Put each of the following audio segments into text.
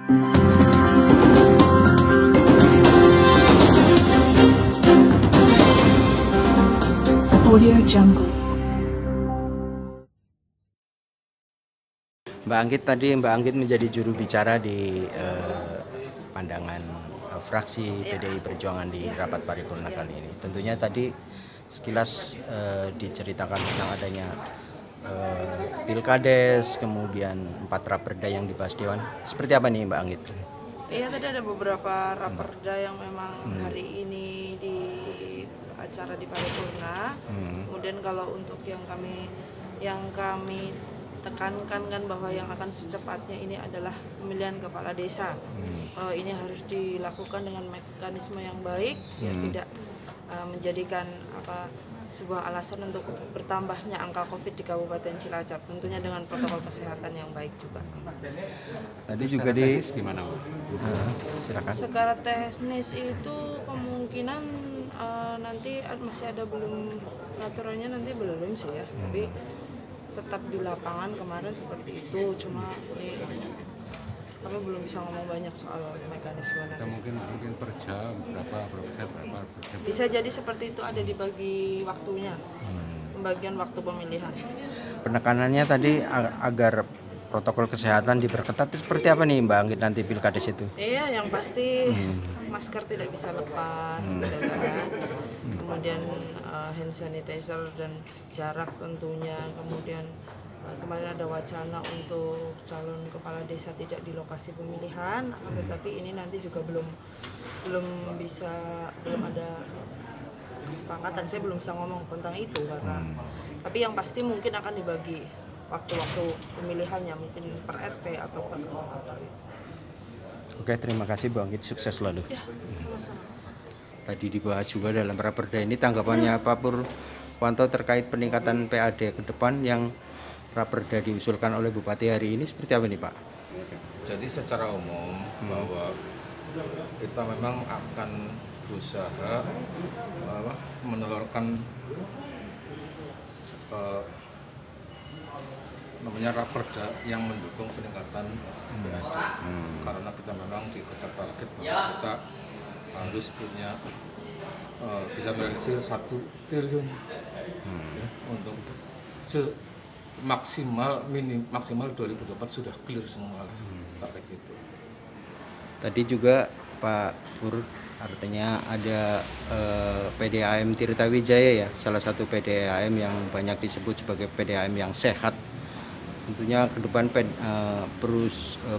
Audio Jungle. Mbak Anggit tadi, Mbak Anggit menjadi juru bicara di pandangan fraksi PDI Perjuangan di rapat paripurna kali ini. Tentunya tadi sekilas diceritakan tentang adanya Pilkades, kemudian 4 raperda yang dibahas Dewan. Seperti apa nih Mbak Anggit? Iya, tadi ada beberapa raperda yang memang hari ini di acara di paripurna. Kemudian kalau untuk yang kami tekankan kan bahwa yang akan secepatnya ini adalah pemilihan kepala desa. Ini harus dilakukan dengan mekanisme yang baik, ya tidak menjadikan sebuah alasan untuk bertambahnya angka COVID di Kabupaten Cilacap, tentunya dengan protokol kesehatan yang baik juga. Tadi juga di gimana? Silakan. Secara teknis itu kemungkinan nanti masih ada belum aturannya, nanti belum sih ya, tapi tetap di lapangan kemarin seperti itu. Cuma ini kami belum bisa ngomong banyak soal mekanisme nanti. Mungkin per jam berapa jam. Bisa jadi seperti itu, ada dibagi waktunya, pembagian waktu pemilihan. Penekanannya tadi agar protokol kesehatan diperketat, seperti apa nih Mbak Anggit nanti Pilkades itu? Iya, yang pasti masker tidak bisa lepas, gitu kan. Kemudian hand sanitizer dan jarak tentunya. Kemudian kemarin ada wacana untuk calon kepala desa tidak di lokasi pemilihan, tetapi ini nanti juga belum ada kesepakatan. Saya belum bisa ngomong tentang itu karena, tapi yang pasti mungkin akan dibagi waktu-waktu pemilihannya, mungkin per RT atau per kota. Oke, terima kasih Bu Anggit, sukses selalu. Ya, sama-sama. Tadi dibahas juga dalam raperda ini, tanggapannya Pak Purwanto terkait peningkatan PAD ke depan yang raperda diusulkan oleh Bupati hari ini, seperti apa nih Pak? Jadi secara umum bahwa kita memang akan berusaha menelurkan namanya raperda yang mendukung peningkatan PAD. Karena kita memang dikejar target bahwa kita harus punya bisa merealisir 1 triliun untuk maksimal 2024 sudah clear semua target itu. Tadi juga Pak Pur, artinya ada PDAM Tirta Wijaya ya, salah satu PDAM yang banyak disebut sebagai PDAM yang sehat. Tentunya ke depan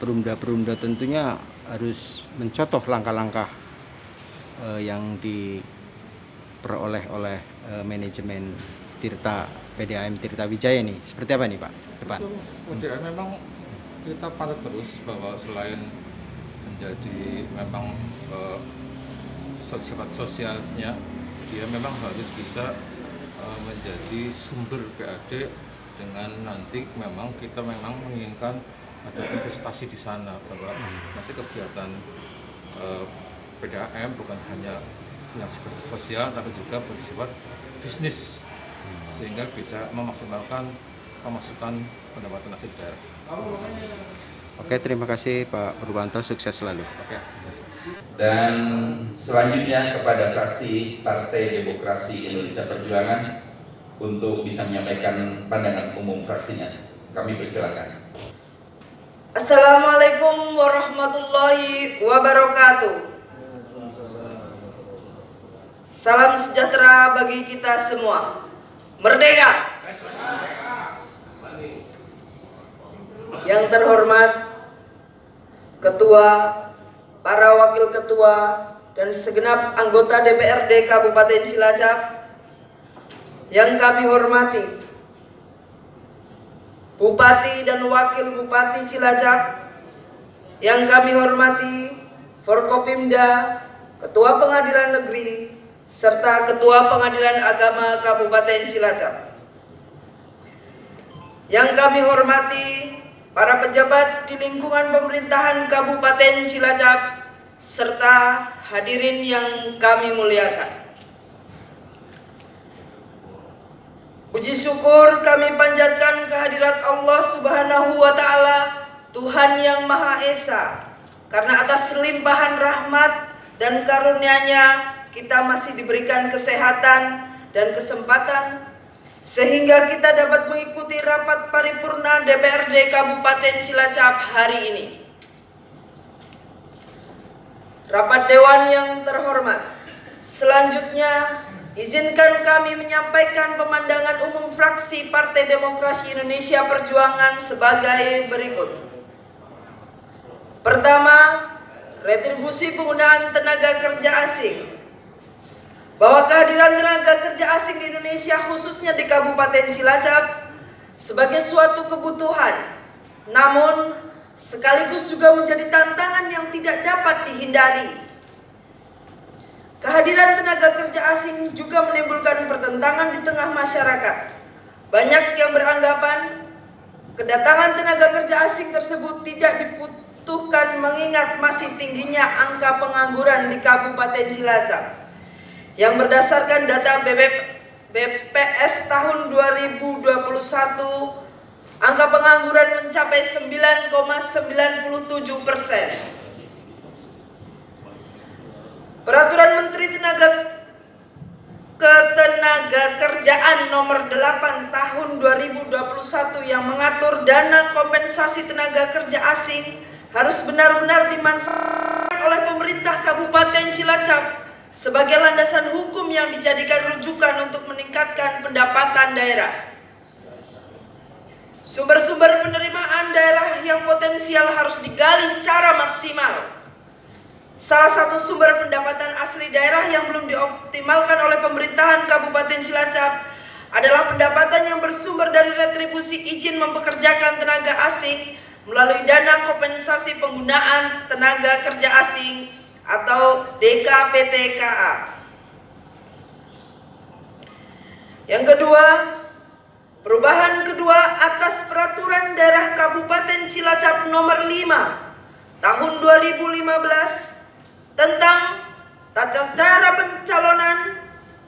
perumda-perumda tentunya harus mencontoh langkah-langkah yang diperoleh oleh manajemen PDAM Tirta Wijaya nih. Seperti apa nih Pak depan? PDAM memang kita pantau terus bahwa selain menjadi memang sifat sosialnya, dia memang harus bisa menjadi sumber PAD dengan nanti memang kita memang menginginkan ada investasi di sana, bahwa nanti kegiatan PDAM bukan hanya yang seperti sosial tapi juga bersifat bisnis, sehingga bisa memaksimalkan pemasukan pendapatan asli daerah. Oke, terima kasih Pak Purwanto, sukses selalu. Oke. Dan selanjutnya kepada fraksi Partai Demokrasi Indonesia Perjuangan untuk bisa menyampaikan pandangan umum fraksinya. Kami persilakan. Assalamualaikum warahmatullahi wabarakatuh. Salam sejahtera bagi kita semua. Merdeka! Yang terhormat Ketua, para Wakil Ketua, dan segenap anggota DPRD Kabupaten Cilacap yang kami hormati, Bupati dan Wakil Bupati Cilacap yang kami hormati, Forkopimda, Ketua Pengadilan Negeri, serta Ketua Pengadilan Agama Kabupaten Cilacap. Yang kami hormati para pejabat di lingkungan pemerintahan Kabupaten Cilacap, serta hadirin yang kami muliakan. Puji syukur kami panjatkan kehadirat Allah Subhanahu wa Ta'ala, Tuhan yang Maha Esa, karena atas limpahan rahmat dan karunia-Nya kita masih diberikan kesehatan dan kesempatan sehingga kita dapat mengikuti rapat paripurna DPRD Kabupaten Cilacap hari ini. Rapat Dewan yang terhormat, selanjutnya izinkan kami menyampaikan pemandangan umum fraksi Partai Demokrasi Indonesia Perjuangan sebagai berikut. Pertama, retribusi penggunaan tenaga kerja asing. Bahwa kehadiran tenaga kerja asing di Indonesia khususnya di Kabupaten Cilacap sebagai suatu kebutuhan, namun sekaligus juga menjadi tantangan yang tidak dapat dihindari. Kehadiran tenaga kerja asing juga menimbulkan pertentangan di tengah masyarakat. Banyak yang beranggapan kedatangan tenaga kerja asing tersebut tidak dibutuhkan mengingat masih tingginya angka pengangguran di Kabupaten Cilacap. Yang berdasarkan data BPS tahun 2021, angka pengangguran mencapai 9,97%. Peraturan Menteri Ketenagakerjaan nomor 8 tahun 2021 yang mengatur dana kompensasi tenaga kerja asing harus benar-benar dimanfaatkan oleh pemerintah Kabupaten Cilacap sebagai landasan hukum yang dijadikan rujukan untuk meningkatkan pendapatan daerah. Sumber-sumber penerimaan daerah yang potensial harus digali secara maksimal. Salah satu sumber pendapatan asli daerah yang belum dioptimalkan oleh pemerintahan Kabupaten Cilacap adalah pendapatan yang bersumber dari retribusi izin mempekerjakan tenaga asing melalui dana kompensasi penggunaan tenaga kerja asing atau DKPTKA. Yang kedua, perubahan kedua atas Peraturan Daerah Kabupaten Cilacap nomor 5 tahun 2015 tentang tata cara pencalonan,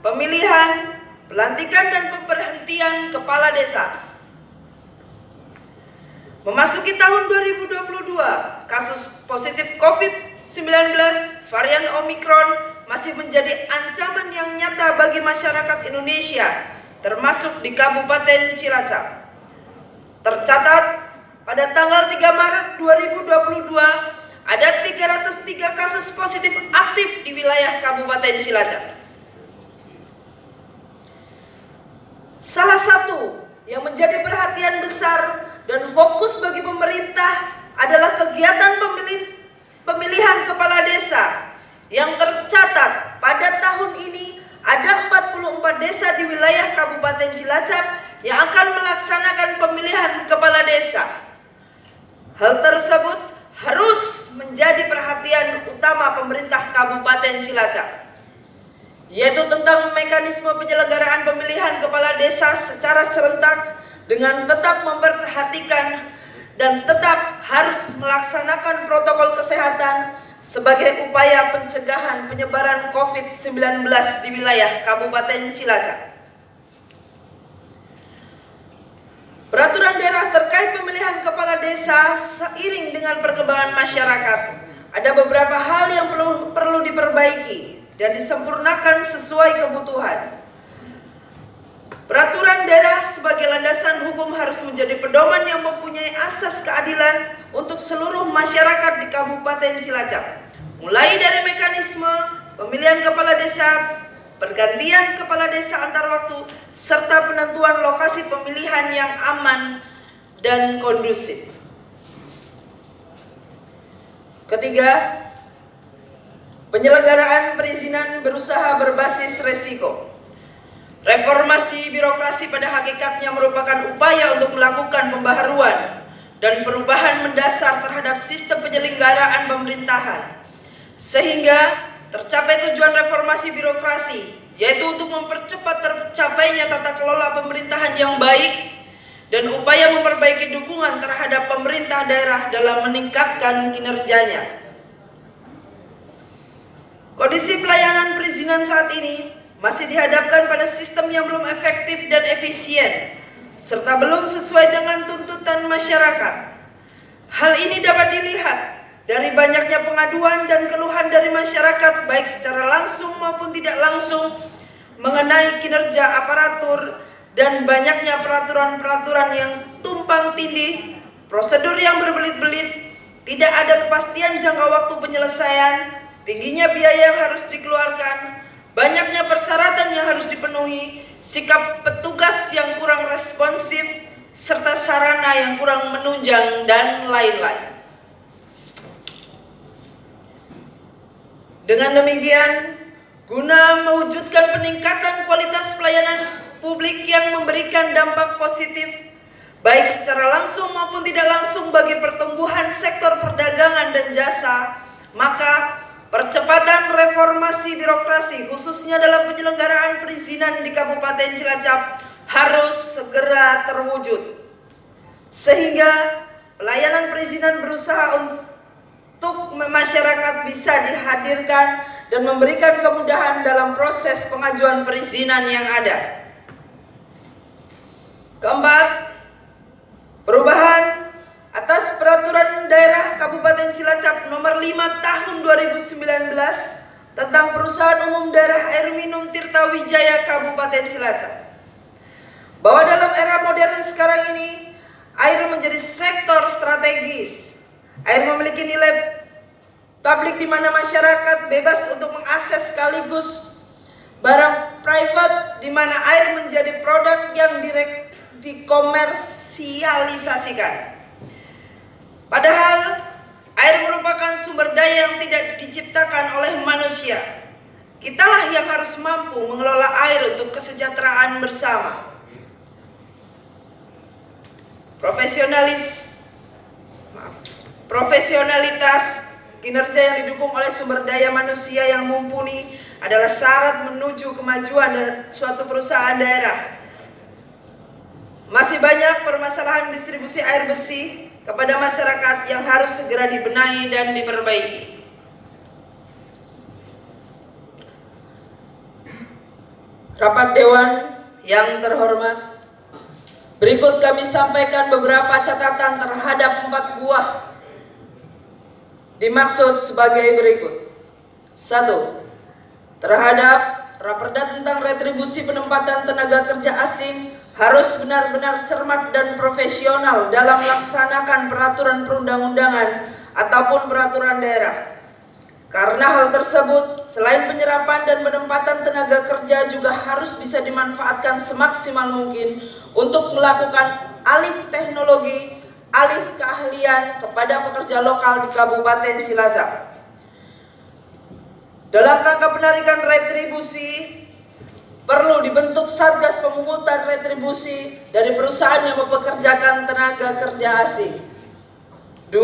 pemilihan, pelantikan dan pemberhentian kepala desa. Memasuki tahun 2022, kasus positif COVID-19 varian Omikron masih menjadi ancaman yang nyata bagi masyarakat Indonesia, termasuk di Kabupaten Cilacap. Tercatat pada tanggal 3 Maret 2022 ada 303 kasus positif aktif di wilayah Kabupaten Cilacap. Salah satu yang menjadi perhatian besar dan fokus bagi pemerintah adalah kegiatan pemilihan kepala desa yang tercatat pada tahun ini ada 44 desa di wilayah Kabupaten Cilacap yang akan melaksanakan pemilihan kepala desa. Hal tersebut harus menjadi perhatian utama pemerintah Kabupaten Cilacap, yaitu tentang mekanisme penyelenggaraan pemilihan kepala desa secara serentak dengan tetap memperhatikan dan tetap harus melaksanakan protokol kesehatan sebagai upaya pencegahan penyebaran COVID-19 di wilayah Kabupaten Cilacap. Peraturan daerah terkait pemilihan kepala desa seiring dengan perkembangan masyarakat, ada beberapa hal yang perlu diperbaiki dan disempurnakan sesuai kebutuhan. Peraturan daerah sebagai landasan hukum harus menjadi pedoman yang mempunyai asas keadilan untuk seluruh masyarakat di Kabupaten Cilacap, mulai dari mekanisme pemilihan kepala desa, pergantian kepala desa antar waktu, serta penentuan lokasi pemilihan yang aman dan kondusif. Ketiga, penyelenggaraan perizinan berusaha berbasis resiko. Reformasi birokrasi pada hakikatnya merupakan upaya untuk melakukan pembaharuan dan perubahan mendasar terhadap sistem penyelenggaraan pemerintahan, sehingga tercapai tujuan reformasi birokrasi, yaitu untuk mempercepat tercapainya tata kelola pemerintahan yang baik dan upaya memperbaiki dukungan terhadap pemerintah daerah dalam meningkatkan kinerjanya. Kondisi pelayanan perizinan saat ini masih dihadapkan pada sistem yang belum efektif dan efisien, serta belum sesuai dengan tuntutan masyarakat. Hal ini dapat dilihat dari banyaknya pengaduan dan keluhan dari masyarakat baik secara langsung maupun tidak langsung mengenai kinerja aparatur dan banyaknya peraturan-peraturan yang tumpang tindih, prosedur yang berbelit-belit, tidak ada kepastian jangka waktu penyelesaian, tingginya biaya yang harus dikeluarkan, banyaknya persyaratan yang harus dipenuhi, sikap petugas yang kurang responsif, serta sarana yang kurang menunjang, dan lain-lain. Dengan demikian, guna mewujudkan peningkatan kualitas pelayanan publik yang memberikan dampak positif, baik secara langsung maupun tidak langsung bagi pertumbuhan sektor perdagangan dan jasa, maka percepatan reformasi birokrasi khususnya dalam penyelenggaraan perizinan di Kabupaten Cilacap harus segera terwujud, sehingga pelayanan perizinan berusaha untuk masyarakat bisa dihadirkan dan memberikan kemudahan dalam proses pengajuan perizinan yang ada. Keempat, perubahan atas Peraturan Daerah Kabupaten Cilacap Nomor 5 Tahun 2019 tentang Perusahaan Umum Daerah Air Minum Tirtawijaya Kabupaten Cilacap, bahwa dalam era modern sekarang ini air menjadi sektor strategis. Air memiliki nilai publik di mana masyarakat bebas untuk mengakses sekaligus barang private di mana air menjadi produk yang dikomersialisasikan. Padahal air merupakan sumber daya yang tidak diciptakan oleh manusia. Kitalah yang harus mampu mengelola air untuk kesejahteraan bersama. Profesionalitas kinerja yang didukung oleh sumber daya manusia yang mumpuni adalah syarat menuju kemajuan dari suatu perusahaan daerah. Masih banyak permasalahan distribusi air bersih kepada masyarakat yang harus segera dibenahi dan diperbaiki. Rapat Dewan yang terhormat, berikut kami sampaikan beberapa catatan terhadap 4 buah dimaksud sebagai berikut. 1. Terhadap Raperda tentang retribusi penempatan tenaga kerja asing harus benar-benar cermat dan profesional dalam melaksanakan peraturan perundang-undangan ataupun peraturan daerah. Karena hal tersebut, selain penyerapan dan penempatan tenaga kerja juga harus bisa dimanfaatkan semaksimal mungkin untuk melakukan alih teknologi, alih keahlian kepada pekerja lokal di Kabupaten Cilacap. Dalam rangka penarikan retribusi, perlu dibentuk Satgas Pemungutan Retribusi dari perusahaan yang mempekerjakan tenaga kerja asing. 2.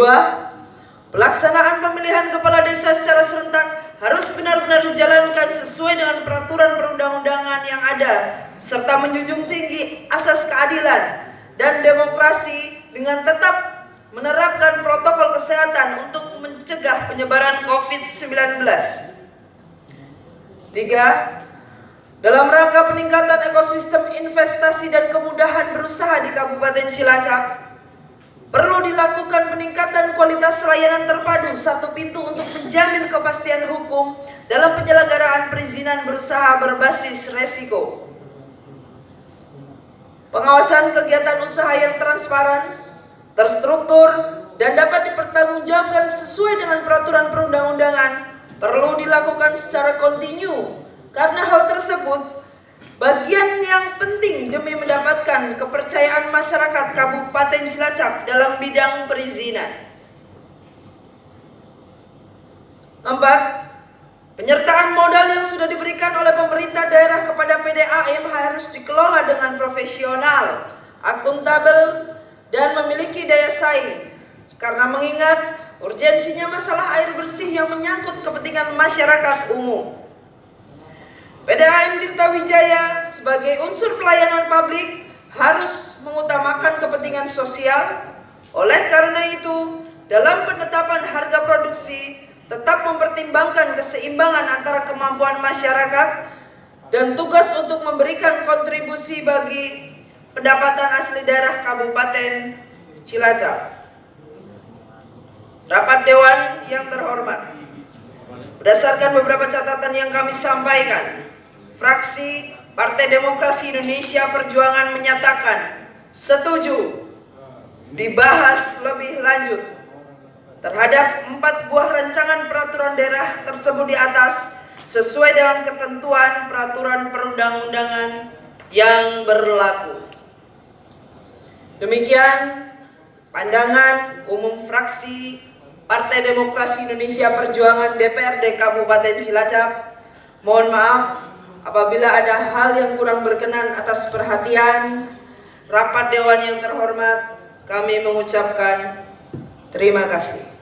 Pelaksanaan pemilihan kepala desa secara serentak harus benar-benar dijalankan sesuai dengan peraturan perundang-undangan yang ada, serta menjunjung tinggi asas keadilan dan demokrasi dengan tetap menerapkan protokol kesehatan untuk mencegah penyebaran COVID-19. 3. Dalam rangka peningkatan ekosistem investasi dan kemudahan berusaha di Kabupaten Cilacap, perlu dilakukan peningkatan kualitas layanan terpadu satu pintu untuk menjamin kepastian hukum dalam penyelenggaraan perizinan berusaha berbasis resiko. Pengawasan kegiatan usaha yang transparan, terstruktur, dan dapat dipertanggungjawabkan sesuai dengan peraturan perundang-undangan perlu dilakukan secara kontinu, karena hal tersebut bagian yang penting demi mendapatkan kepercayaan masyarakat Kabupaten Cilacap dalam bidang perizinan. 4. Penyertaan modal yang sudah diberikan oleh pemerintah daerah kepada PDAM harus dikelola dengan profesional, akuntabel, dan memiliki daya saing, karena mengingat urgensinya masalah air bersih yang menyangkut kepentingan masyarakat umum. PDAM Tirtawijaya sebagai unsur pelayanan publik harus mengutamakan kepentingan sosial. Oleh karena itu, dalam penetapan harga produksi tetap mempertimbangkan keseimbangan antara kemampuan masyarakat dan tugas untuk memberikan kontribusi bagi pendapatan asli daerah Kabupaten Cilacap. Rapat Dewan yang terhormat, berdasarkan beberapa catatan yang kami sampaikan, fraksi Partai Demokrasi Indonesia Perjuangan menyatakan setuju dibahas lebih lanjut terhadap 4 buah rancangan peraturan daerah tersebut di atas sesuai dengan ketentuan peraturan perundang-undangan yang berlaku. Demikian pandangan umum fraksi Partai Demokrasi Indonesia Perjuangan DPRD Kabupaten Cilacap. Mohon maaf apabila ada hal yang kurang berkenan atas perhatian rapat dewan yang terhormat. Kami mengucapkan terima kasih.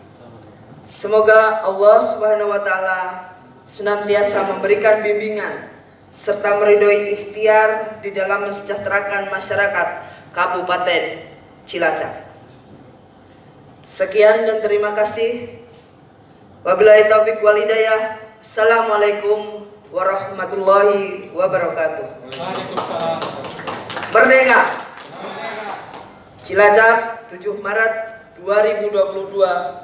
Semoga Allah Subhanahu wa Ta'ala senantiasa memberikan bimbingan serta meridhoi ikhtiar di dalam mensejahterakan masyarakat Kabupaten Cilacap. Sekian dan terima kasih. Wabillahi taufiq wal hidayah. Assalamualaikum warahmatullahi wabarakatuh. Merdeka! Cilacap, 7 Maret 2022.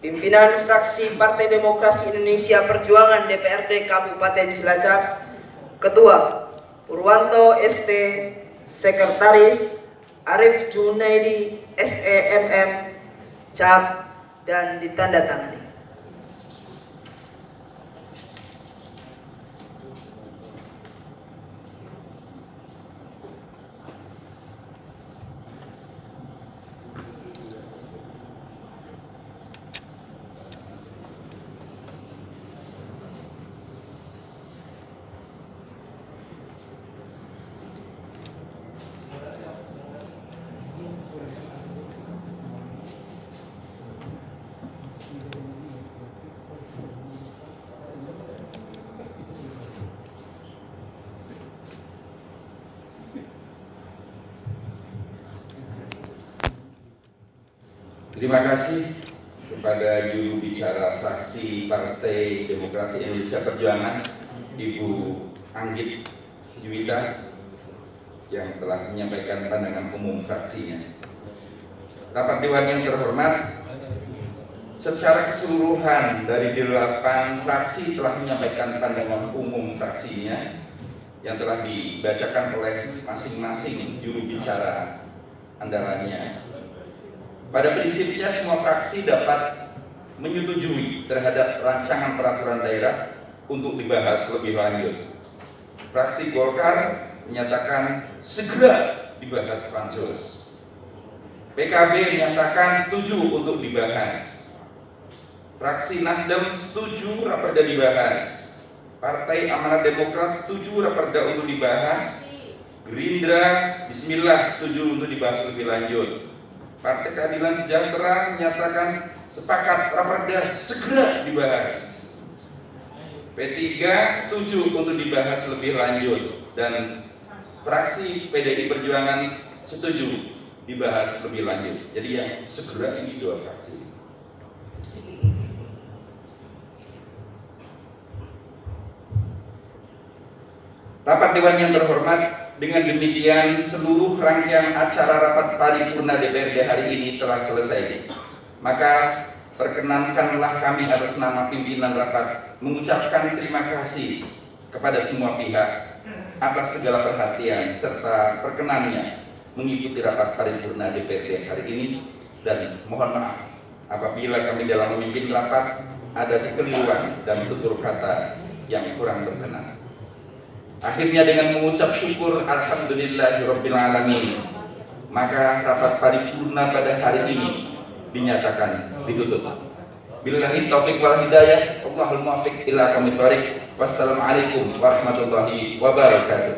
Pimpinan fraksi Partai Demokrasi Indonesia Perjuangan DPRD Kabupaten Cilacap, Ketua Purwanto ST, Sekretaris Arif Junaidi SEMM, cap dan ditandatangani. Terima kasih kepada juru bicara fraksi Partai Demokrasi Indonesia Perjuangan, Ibu Anggit Juwita, yang telah menyampaikan pandangan umum fraksinya. Rapat Dewan yang terhormat, secara keseluruhan dari 8 fraksi telah menyampaikan pandangan umum fraksinya yang telah dibacakan oleh masing-masing juru bicara andalannya. Pada prinsipnya semua fraksi dapat menyetujui terhadap rancangan peraturan daerah untuk dibahas lebih lanjut. Fraksi Golkar menyatakan segera dibahas pansus. PKB menyatakan setuju untuk dibahas. Fraksi Nasdem setuju raperda dibahas. Partai Amanat Demokrat setuju raperda untuk dibahas. Gerindra bismillah setuju untuk dibahas lebih lanjut. Partai Keadilan Sejahtera menyatakan sepakat raperda segera dibahas. P3 setuju untuk dibahas lebih lanjut dan fraksi PDI Perjuangan setuju dibahas lebih lanjut. Jadi yang segera ini 2 fraksi. Rapat Dewan yang terhormat, dengan demikian seluruh rangkaian acara rapat paripurna DPRD hari ini telah selesai. Maka perkenankanlah kami atas nama pimpinan rapat mengucapkan terima kasih kepada semua pihak atas segala perhatian serta perkenannya mengikuti rapat paripurna DPRD hari ini, dan mohon maaf apabila kami dalam memimpin rapat ada kekeliruan dan tutur kata yang kurang berkenan. Akhirnya dengan mengucap syukur alhamdulillahirabbil alamin, maka rapat paripurna pada hari ini dinyatakan ditutup. Billahi taufiq wal hidayah, Allahul muwaffiq ila aqwamit thoriq. Wassalamualaikum warahmatullahi wabarakatuh.